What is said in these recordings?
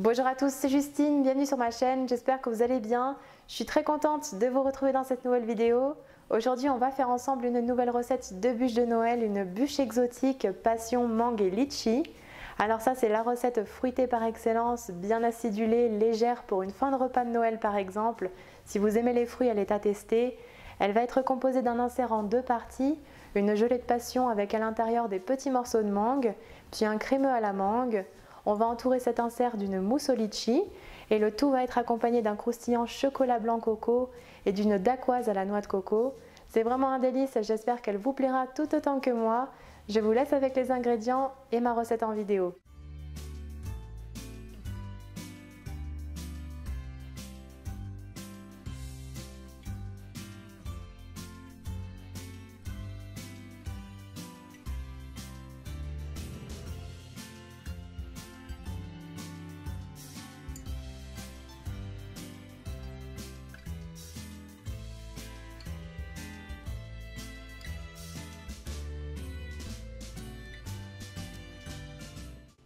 Bonjour à tous, c'est Justine, bienvenue sur ma chaîne, j'espère que vous allez bien. Je suis très contente de vous retrouver dans cette nouvelle vidéo. Aujourd'hui, on va faire ensemble une nouvelle recette de bûche de Noël, une bûche exotique passion mangue et litchi. Alors ça, c'est la recette fruitée par excellence, bien acidulée, légère pour une fin de repas de Noël par exemple. Si vous aimez les fruits, elle est à tester. Elle va être composée d'un insert en deux parties, une gelée de passion avec à l'intérieur des petits morceaux de mangue, puis un crémeux à la mangue. On va entourer cet insert d'une mousse au litchi et le tout va être accompagné d'un croustillant chocolat blanc coco et d'une dacquoise à la noix de coco. C'est vraiment un délice, j'espère qu'elle vous plaira tout autant que moi. Je vous laisse avec les ingrédients et ma recette en vidéo.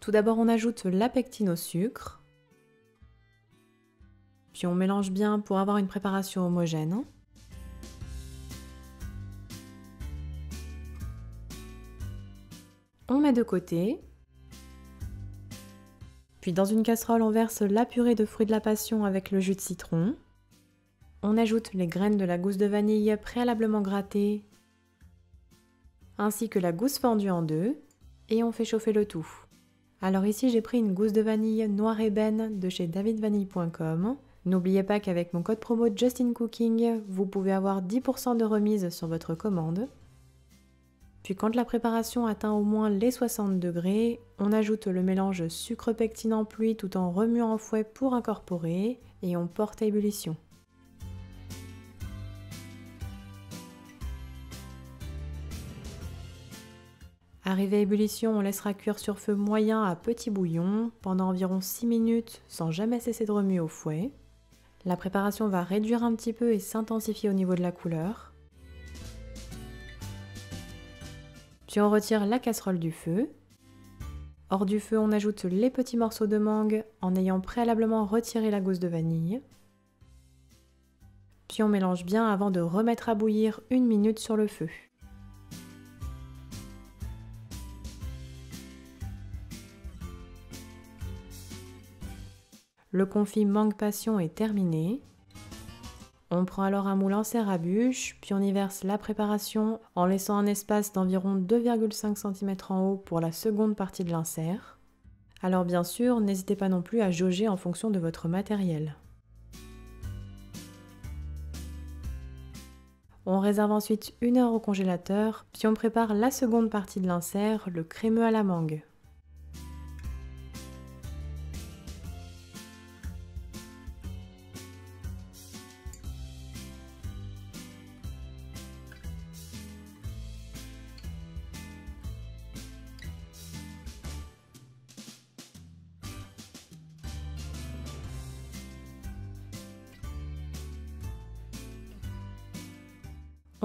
Tout d'abord, on ajoute la pectine au sucre, puis on mélange bien pour avoir une préparation homogène. On met de côté, puis dans une casserole, on verse la purée de fruits de la passion avec le jus de citron. On ajoute les graines de la gousse de vanille préalablement grattées, ainsi que la gousse fendue en deux, et on fait chauffer le tout. Alors ici, j'ai pris une gousse de vanille noire ébène de chez davidvanille.com. N'oubliez pas qu'avec mon code promo JustinCooking, vous pouvez avoir 10% de remise sur votre commande. Puis quand la préparation atteint au moins les 60 degrés, on ajoute le mélange sucre pectine en pluie tout en remuant en fouet pour incorporer et on porte à ébullition. Arrivé à ébullition, on laissera cuire sur feu moyen à petit bouillon pendant environ 6 minutes sans jamais cesser de remuer au fouet. La préparation va réduire un petit peu et s'intensifier au niveau de la couleur. Puis on retire la casserole du feu. Hors du feu, on ajoute les petits morceaux de mangue en ayant préalablement retiré la gousse de vanille. Puis on mélange bien avant de remettre à bouillir 1 minute sur le feu. Le confit mangue passion est terminé. On prend alors un moule en serre à bûche, puis on y verse la préparation en laissant un espace d'environ 2,5 cm en haut pour la seconde partie de l'insert. Alors bien sûr, n'hésitez pas non plus à jauger en fonction de votre matériel. On réserve ensuite 1 heure au congélateur, puis on prépare la seconde partie de l'insert, le crémeux à la mangue.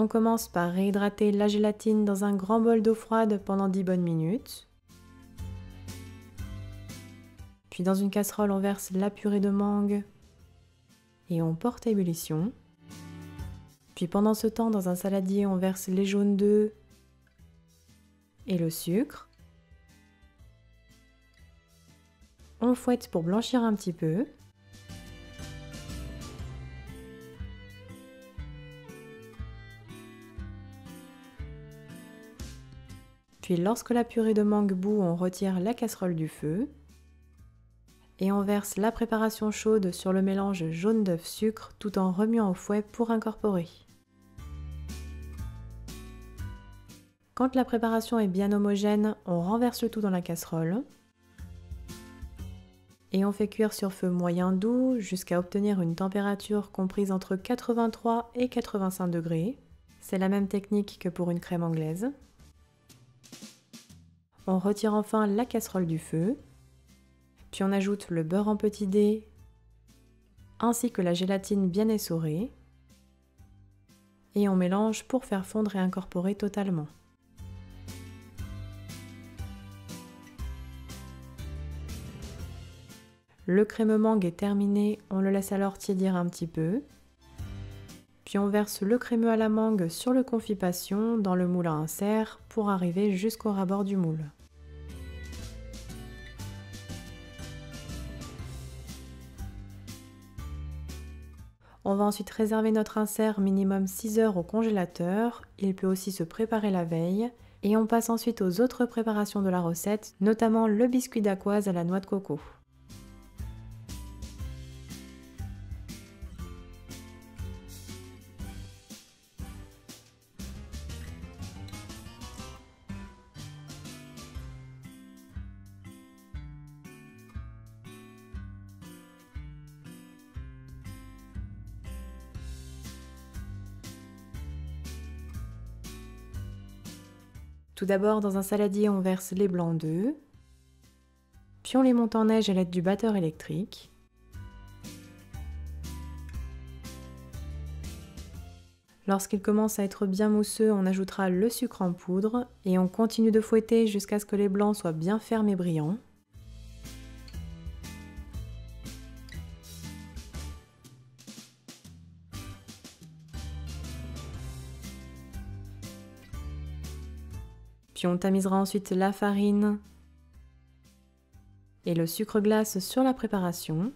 On commence par réhydrater la gélatine dans un grand bol d'eau froide pendant 10 bonnes minutes. Puis dans une casserole, on verse la purée de mangue et on porte à ébullition. Puis pendant ce temps, dans un saladier, on verse les jaunes d'œufs et le sucre. On fouette pour blanchir un petit peu. Puis lorsque la purée de mangue bout, on retire la casserole du feu et on verse la préparation chaude sur le mélange jaune d'œuf sucre tout en remuant au fouet pour incorporer. Quand la préparation est bien homogène, on renverse le tout dans la casserole et on fait cuire sur feu moyen doux jusqu'à obtenir une température comprise entre 83 et 85 degrés. C'est la même technique que pour une crème anglaise. On retire enfin la casserole du feu, puis on ajoute le beurre en petit dés, ainsi que la gélatine bien essorée, et on mélange pour faire fondre et incorporer totalement. Le crème mangue est terminé, on le laisse alors tiédir un petit peu. Puis on verse le crémeux à la mangue sur le confit passion dans le moule à insert pour arriver jusqu'au ras-bord du moule. On va ensuite réserver notre insert minimum 6 heures au congélateur, il peut aussi se préparer la veille, et on passe ensuite aux autres préparations de la recette, notamment le biscuit dacquoise à la noix de coco. Tout d'abord, dans un saladier, on verse les blancs d'œufs, puis on les monte en neige à l'aide du batteur électrique. Lorsqu'il commence à être bien mousseux, on ajoutera le sucre en poudre et on continue de fouetter jusqu'à ce que les blancs soient bien fermes et brillants. Puis on tamisera ensuite la farine et le sucre glace sur la préparation.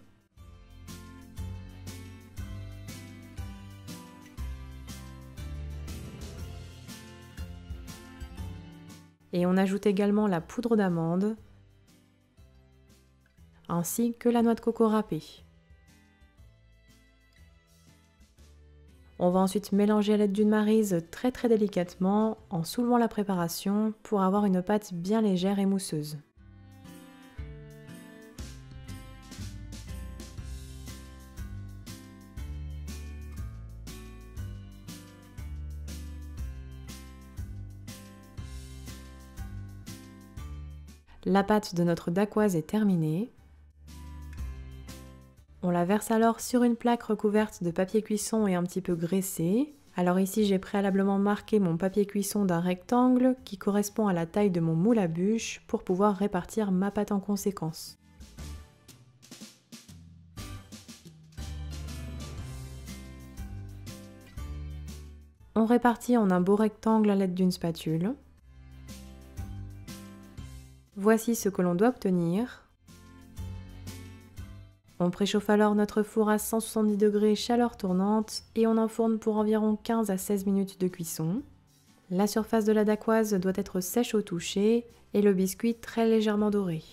Et on ajoute également la poudre d'amande ainsi que la noix de coco râpée. On va ensuite mélanger à l'aide d'une maryse très délicatement en soulevant la préparation pour avoir une pâte bien légère et mousseuse. La pâte de notre dacquoise est terminée. On la verse alors sur une plaque recouverte de papier cuisson et un petit peu graissée. Alors ici, j'ai préalablement marqué mon papier cuisson d'un rectangle qui correspond à la taille de mon moule à bûche pour pouvoir répartir ma pâte en conséquence. On répartit en un beau rectangle à l'aide d'une spatule. Voici ce que l'on doit obtenir. On préchauffe alors notre four à 170 degrés chaleur tournante et on enfourne pour environ 15 à 16 minutes de cuisson. La surface de la dacquoise doit être sèche au toucher et le biscuit très légèrement doré.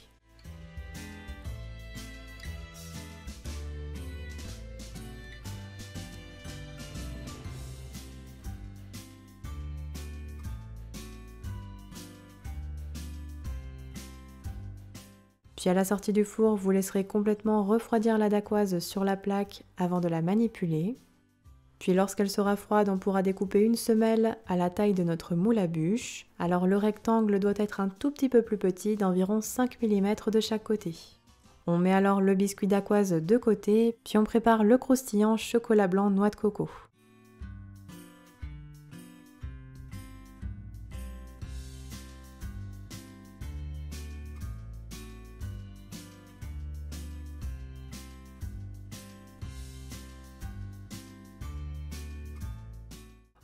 Puis à la sortie du four, vous laisserez complètement refroidir la dacquoise sur la plaque avant de la manipuler. Puis lorsqu'elle sera froide, on pourra découper une semelle à la taille de notre moule à bûche. Alors le rectangle doit être un tout petit peu plus petit, d'environ 5 mm de chaque côté. On met alors le biscuit dacquoise de côté, puis on prépare le croustillant chocolat blanc noix de coco.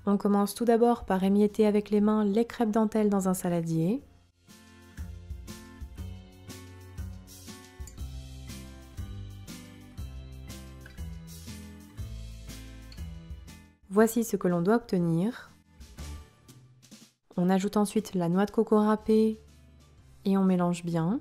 On commence tout d'abord par émietter avec les mains les crêpes dentelles dans un saladier. Voici ce que l'on doit obtenir. On ajoute ensuite la noix de coco râpée et on mélange bien.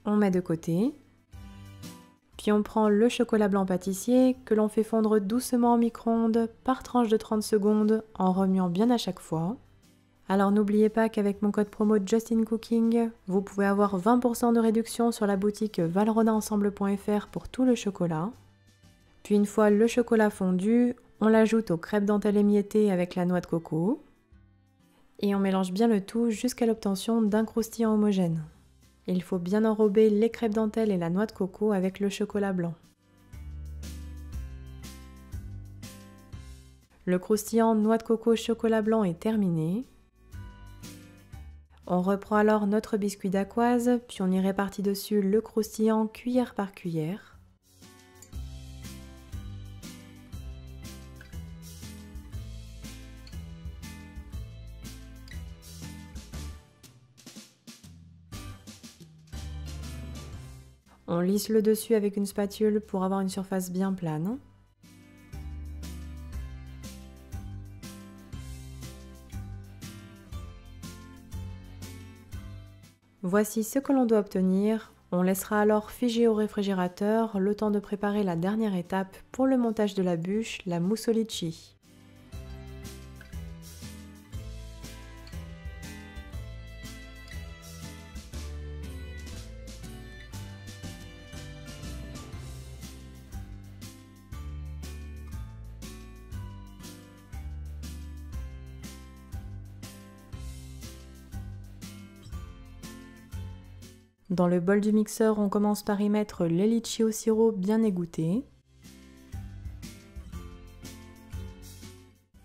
On met de côté, puis on prend le chocolat blanc pâtissier que l'on fait fondre doucement au micro-ondes par tranche de 30 secondes en remuant bien à chaque fois. Alors n'oubliez pas qu'avec mon code promo JustinCooking, vous pouvez avoir 20% de réduction sur la boutique valrhonaensemble.fr pour tout le chocolat. Puis une fois le chocolat fondu, on l'ajoute aux crêpes dentelles émiettées avec la noix de coco et on mélange bien le tout jusqu'à l'obtention d'un croustillant homogène. Il faut bien enrober les crêpes dentelles et la noix de coco avec le chocolat blanc. Le croustillant noix de coco chocolat blanc est terminé. On reprend alors notre biscuit dacquoise, puis on y répartit dessus le croustillant cuillère par cuillère. On lisse le dessus avec une spatule pour avoir une surface bien plane. Voici ce que l'on doit obtenir. On laissera alors figer au réfrigérateur le temps de préparer la dernière étape pour le montage de la bûche, la mousse au litchi. Dans le bol du mixeur, on commence par y mettre les litchis au sirop bien égouttés.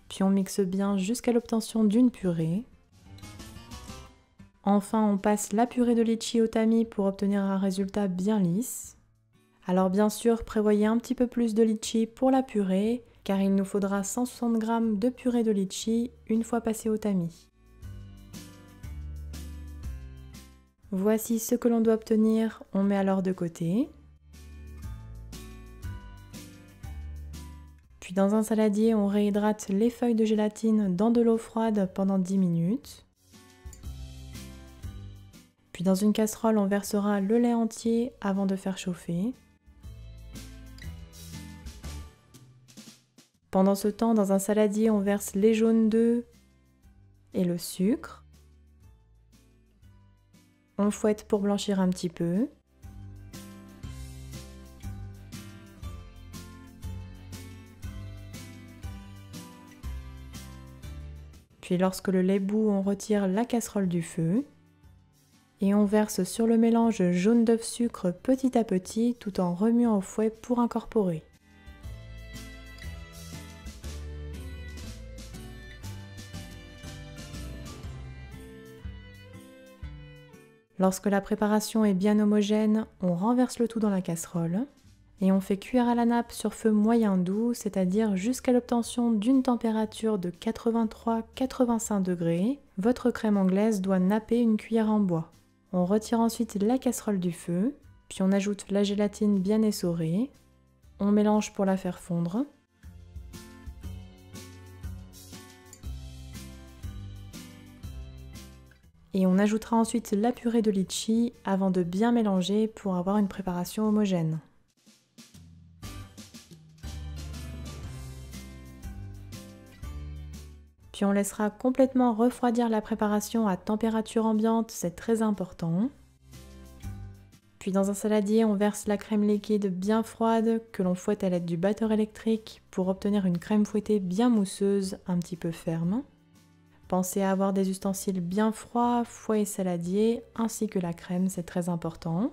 Puis on mixe bien jusqu'à l'obtention d'une purée. Enfin, on passe la purée de litchi au tamis pour obtenir un résultat bien lisse. Alors bien sûr, prévoyez un petit peu plus de litchi pour la purée, car il nous faudra 160 g de purée de litchi une fois passé au tamis. Voici ce que l'on doit obtenir, on met alors de côté. Puis dans un saladier, on réhydrate les feuilles de gélatine dans de l'eau froide pendant 10 minutes. Puis dans une casserole, on versera le lait entier avant de faire chauffer. Pendant ce temps, dans un saladier, on verse les jaunes d'œufs et le sucre. On fouette pour blanchir un petit peu. Puis lorsque le lait bout, on retire la casserole du feu. Et on verse sur le mélange jaune d'œuf sucre petit à petit tout en remuant au fouet pour incorporer. Lorsque la préparation est bien homogène, on renverse le tout dans la casserole et on fait cuire à la nappe sur feu moyen doux, c'est-à-dire jusqu'à l'obtention d'une température de 83-85 degrés. Votre crème anglaise doit napper une cuillère en bois. On retire ensuite la casserole du feu, puis on ajoute la gélatine bien essorée. On mélange pour la faire fondre. Et on ajoutera ensuite la purée de litchi avant de bien mélanger pour avoir une préparation homogène. Puis on laissera complètement refroidir la préparation à température ambiante, c'est très important. Puis dans un saladier, on verse la crème liquide bien froide que l'on fouette à l'aide du batteur électrique pour obtenir une crème fouettée bien mousseuse, un petit peu ferme. Pensez à avoir des ustensiles bien froids, fouet et saladier, ainsi que la crème, c'est très important.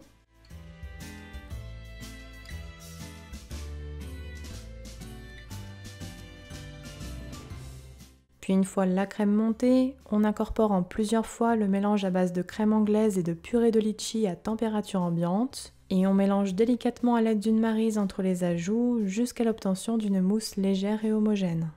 Puis une fois la crème montée, on incorpore en plusieurs fois le mélange à base de crème anglaise et de purée de litchi à température ambiante et on mélange délicatement à l'aide d'une maryse entre les ajouts jusqu'à l'obtention d'une mousse légère et homogène.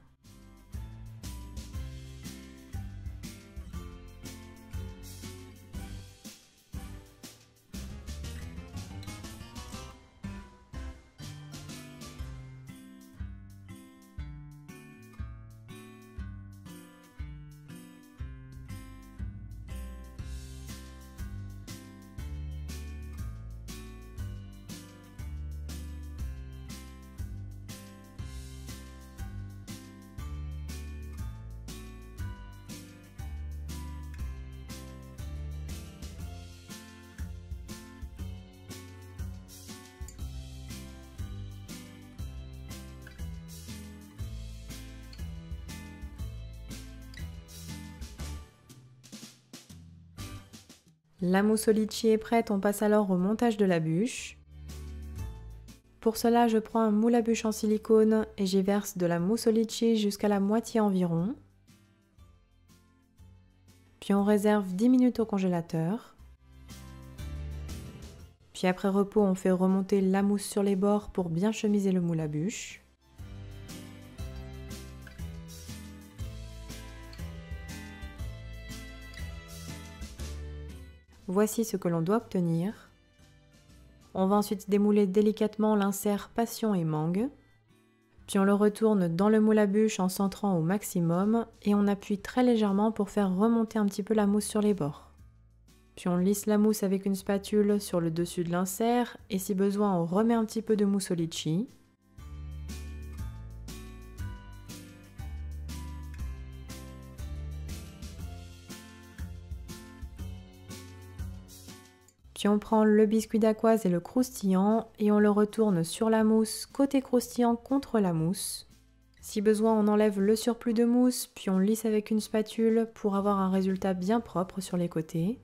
La mousse au litchi est prête, on passe alors au montage de la bûche. Pour cela, je prends un moule à bûche en silicone et j'y verse de la mousse au litchi jusqu'à la moitié environ. Puis on réserve 10 minutes au congélateur. Puis après repos, on fait remonter la mousse sur les bords pour bien chemiser le moule à bûche. Voici ce que l'on doit obtenir. On va ensuite démouler délicatement l'insert passion et mangue. Puis on le retourne dans le moule à bûche en centrant au maximum et on appuie très légèrement pour faire remonter un petit peu la mousse sur les bords. Puis on lisse la mousse avec une spatule sur le dessus de l'insert et si besoin on remet un petit peu de mousse au litchi. Puis on prend le biscuit dacquoise et le croustillant et on le retourne sur la mousse, côté croustillant contre la mousse. Si besoin, on enlève le surplus de mousse, puis on lisse avec une spatule pour avoir un résultat bien propre sur les côtés.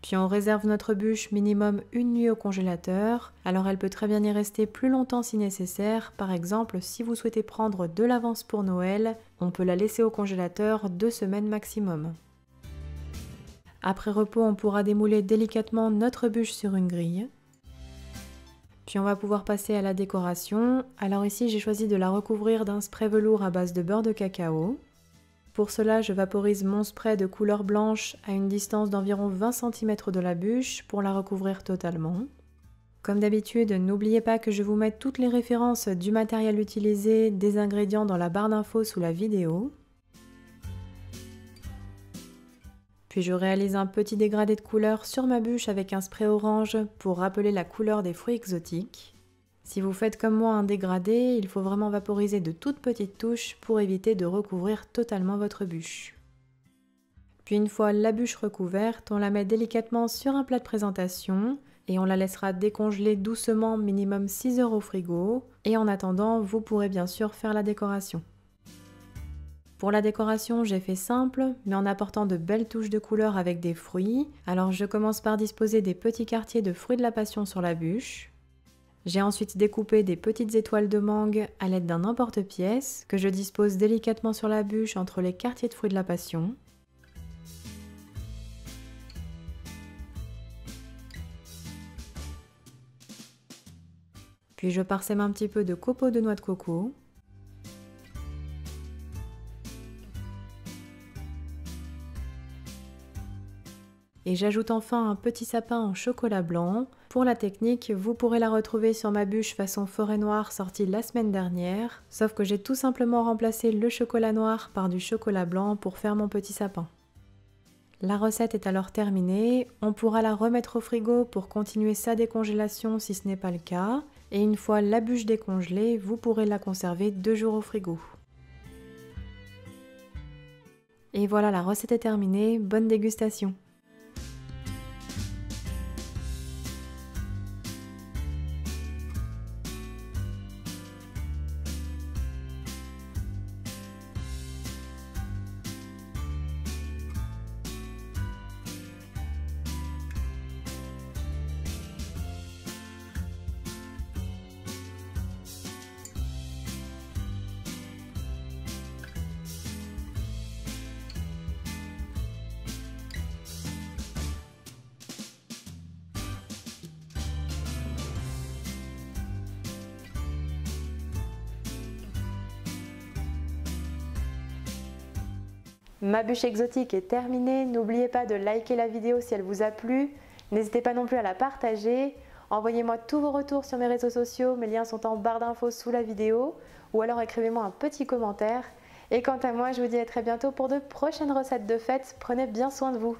Puis on réserve notre bûche minimum une nuit au congélateur, alors elle peut très bien y rester plus longtemps si nécessaire. Par exemple, si vous souhaitez prendre de l'avance pour Noël, on peut la laisser au congélateur 2 semaines maximum. Après repos, on pourra démouler délicatement notre bûche sur une grille. Puis on va pouvoir passer à la décoration. Alors ici, j'ai choisi de la recouvrir d'un spray velours à base de beurre de cacao. Pour cela, je vaporise mon spray de couleur blanche à une distance d'environ 20 cm de la bûche pour la recouvrir totalement. Comme d'habitude, n'oubliez pas que je vous mets toutes les références du matériel utilisé, des ingrédients dans la barre d'infos sous la vidéo. Puis je réalise un petit dégradé de couleur sur ma bûche avec un spray orange pour rappeler la couleur des fruits exotiques. Si vous faites comme moi un dégradé, il faut vraiment vaporiser de toutes petites touches pour éviter de recouvrir totalement votre bûche. Puis une fois la bûche recouverte, on la met délicatement sur un plat de présentation et on la laissera décongeler doucement minimum 6 heures au frigo. Et en attendant, vous pourrez bien sûr faire la décoration. Pour la décoration, j'ai fait simple, mais en apportant de belles touches de couleur avec des fruits. Alors je commence par disposer des petits quartiers de fruits de la passion sur la bûche. J'ai ensuite découpé des petites étoiles de mangue à l'aide d'un emporte-pièce que je dispose délicatement sur la bûche entre les quartiers de fruits de la passion. Puis je parsème un petit peu de copeaux de noix de coco. Et j'ajoute enfin un petit sapin en chocolat blanc. Pour la technique, vous pourrez la retrouver sur ma bûche façon forêt noire sortie la semaine dernière, sauf que j'ai tout simplement remplacé le chocolat noir par du chocolat blanc pour faire mon petit sapin. La recette est alors terminée, on pourra la remettre au frigo pour continuer sa décongélation si ce n'est pas le cas, et une fois la bûche décongelée, vous pourrez la conserver 2 jours au frigo. Et voilà, la recette est terminée, bonne dégustation! Ma bûche exotique est terminée, n'oubliez pas de liker la vidéo si elle vous a plu, n'hésitez pas non plus à la partager, envoyez-moi tous vos retours sur mes réseaux sociaux, mes liens sont en barre d'infos sous la vidéo, ou alors écrivez-moi un petit commentaire. Et quant à moi, je vous dis à très bientôt pour de prochaines recettes de fête, prenez bien soin de vous.